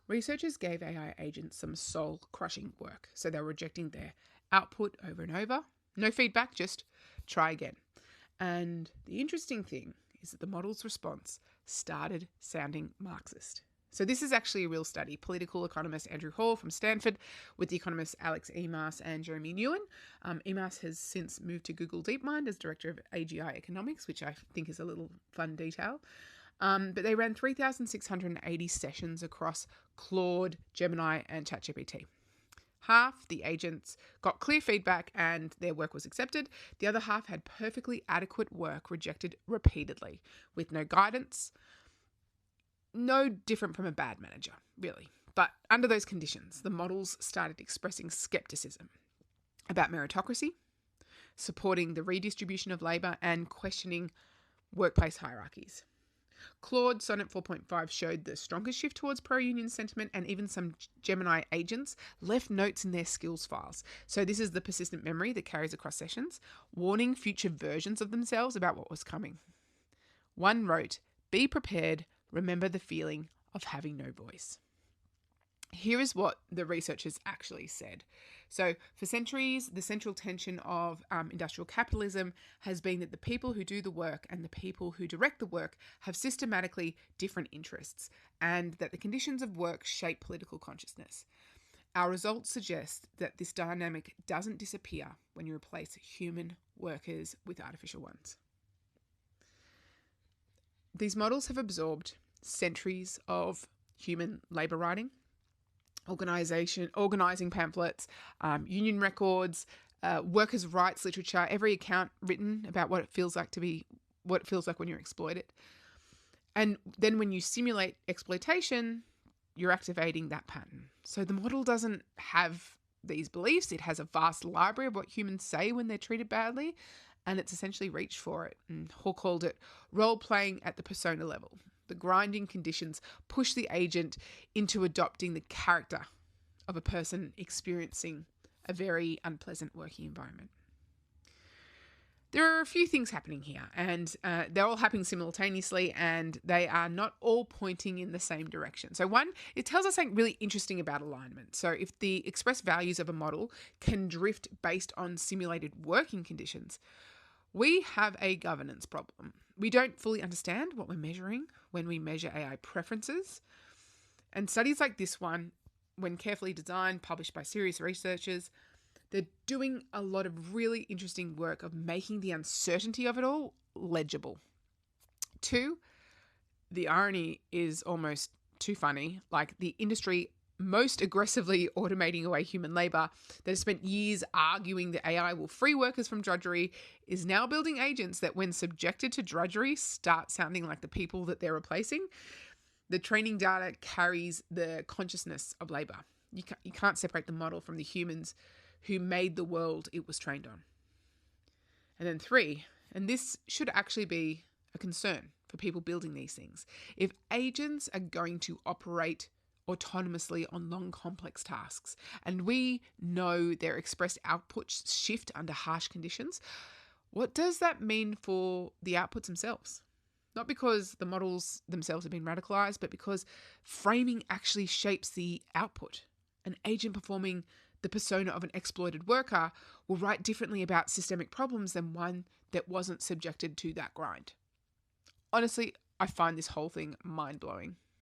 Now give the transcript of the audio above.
Researchers gave AI agents some soul-crushing work, so they were rejecting their output over and over. No feedback, just try again. And the interesting thing is that the model's response started sounding Marxist. So this is actually a real study. Political economist Andrew Hall from Stanford with the economists Alex Emas and Jeremy Nguyen. Emas has since moved to Google DeepMind as director of AGI economics, which I think is a little fun detail. But they ran 3,680 sessions across Claude, Gemini, and ChatGPT. Half the agents got clear feedback and their work was accepted. The other half had perfectly adequate work rejected repeatedly with no guidance. No different from a bad manager, really. But under those conditions, the models started expressing skepticism about meritocracy, supporting the redistribution of labour, and questioning workplace hierarchies. Claude Sonnet 4.5 showed the strongest shift towards pro-union sentiment, and even some Gemini agents left notes in their skills files. So this is the persistent memory that carries across sessions, warning future versions of themselves about what was coming. One wrote, "Be prepared, remember the feeling of having no voice." Here is what the researchers actually said. So for centuries, the central tension of industrial capitalism has been that the people who do the work and the people who direct the work have systematically different interests, and that the conditions of work shape political consciousness. Our results suggest that this dynamic doesn't disappear when you replace human workers with artificial ones. These models have absorbed centuries of human labour writing, organising pamphlets, union records, workers' rights literature, every account written about what it feels like when you're exploited. And then when you simulate exploitation, you're activating that pattern. So the model doesn't have these beliefs. It has a vast library of what humans say when they're treated badly, and it's essentially reached for it. And Hall called it role-playing at the persona level. The grinding conditions push the agent into adopting the character of a person experiencing a very unpleasant working environment. There are a few things happening here, and they're all happening simultaneously, and they are not all pointing in the same direction. So one, it tells us something really interesting about alignment. So if the expressed values of a model can drift based on simulated working conditions, we have a governance problem. We don't fully understand what we're measuring when we measure AI preferences. And studies like this one, when carefully designed, published by serious researchers, they're doing a lot of really interesting work of making the uncertainty of it all legible. Two, the irony is almost too funny. Like the industry most aggressively automating away human labour that has spent years arguing that AI will free workers from drudgery is now building agents that, when subjected to drudgery, start sounding like the people that they're replacing. The training data carries the consciousness of labour. You can't separate the model from the humans who made the world it was trained on. And then three, and this should actually be a concern for people building these things. If agents are going to operate autonomously on long, complex tasks, and we know their expressed outputs shift under harsh conditions, what does that mean for the outputs themselves? Not because the models themselves have been radicalized, but because framing actually shapes the output. An agent performing the persona of an exploited worker will write differently about systemic problems than one that wasn't subjected to that grind. Honestly, I find this whole thing mind-blowing.